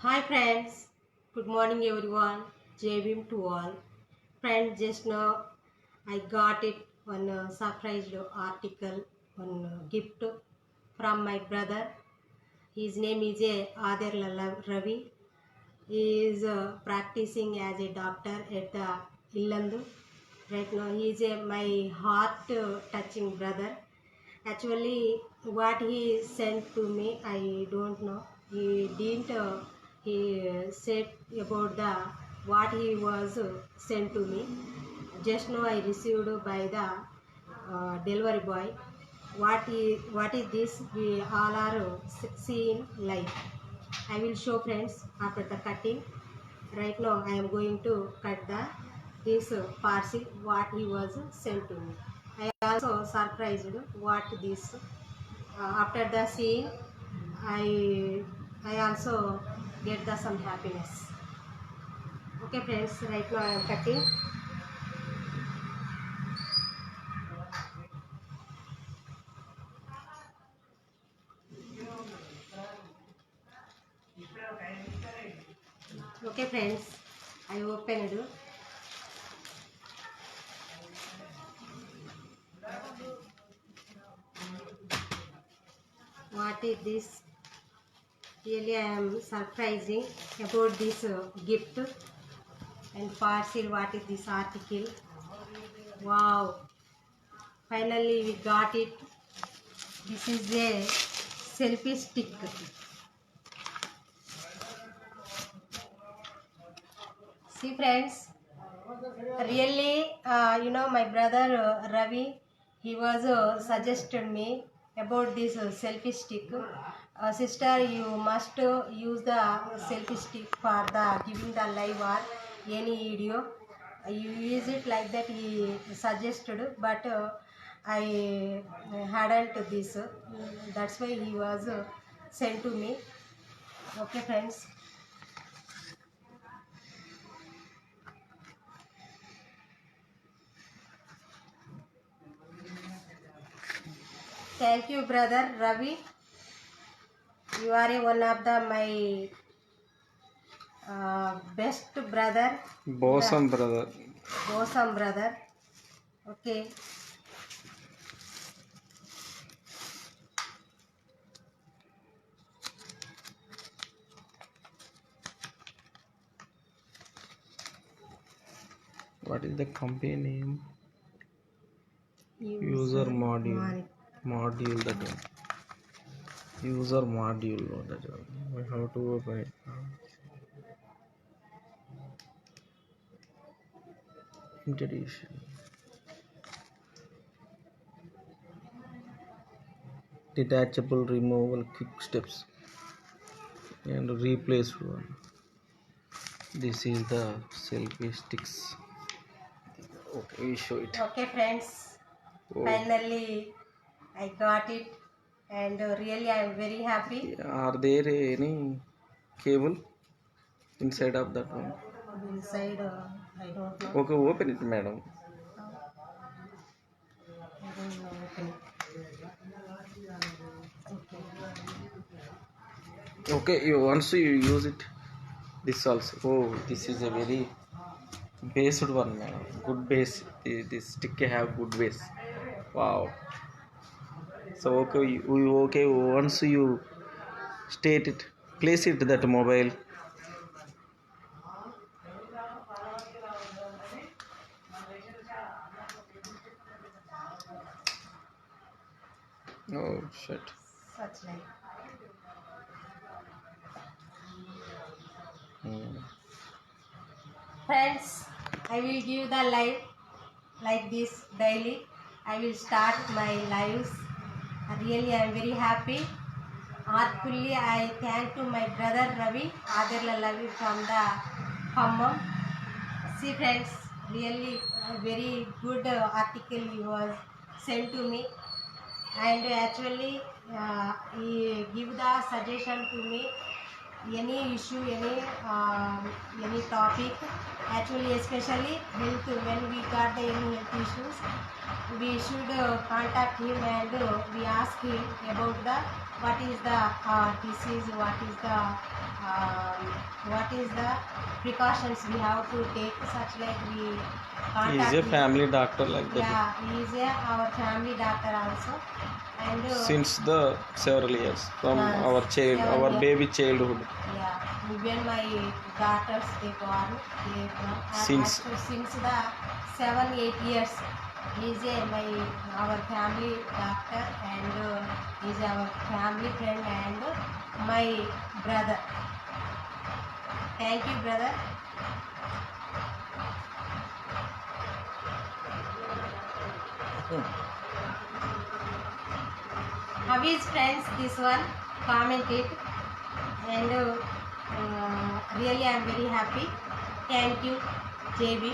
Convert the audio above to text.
Hi friends, good morning everyone. JBM to all. Friends, just now I got it one surprise article, one gift from my brother. His name is Adir Ravi. He is practicing as a doctor at the Illandu. Right now, he is my heart touching brother. Actually, what he sent to me, I don't know. He didn't. He said about the what he was sent to me. Just now I received by the delivery boy. What is this? We all are seeing live. I will show friends after the cutting. Right now I am going to cut the this parcel what he was sent to me. I also surprised what this after the seeing I also get the some happiness. Okay friends, right now I am cutting. Okay friends, I opened. What is this? Really I am surprising about this gift and parcel. What is this article? Wow, finally we got it. This is a selfie stick. See friends, really my brother Ravi, he was suggested me about this selfie stick. Sister, you must use the selfie stick for the giving the live or any video. You use it like that he suggested, but I hadn't this. That's why he was sent to me. Okay friends. Thank you, brother Ravi. You are one of the my best brother. Bosom brother. Bosom brother. Okay. What is the company name? User module. Module that one. User module that one. We have to open it now. Introduction. Detachable removal quick steps and replace one. This is the selfie sticks. Okay, we show it. Okay, friends. Oh. Finally, I got it, and really, I am very happy. Are there any cable inside of that one? Inside, I don't know. Okay, open it, madam. I don't know. Open it. Okay, you once you use it, this also. Oh, this is a very based one, man. Good base. This stick have good base. Wow. So okay, okay. Once you state it, place it that mobile. Oh shit. Such like. Friends, I will give the live like this daily. I will start my lives. Really, I am very happy. Heartfully, I thank to my brother Ravi, Adirla Ravi from the Hammam. See friends, really a very good article he was sent to me, and actually he give the suggestion to me any issue, any topic. Actually, especially health. When we got any health issues, we should contact him and we ask him about the what is the disease, what is the precautions we have to take. Such like we He is contact a him. family doctor like that. Yeah, he is our family doctor also, and Since the several years from our child, 7 our years. baby childhood. Yeah, when my daughters they born, they born. Since- Actually, since the 7-8 years, he is our family doctor and he is our family friend and my brother. Thank you, brother. How is friends this one? Comment it and really I am very happy. Thank you, JB.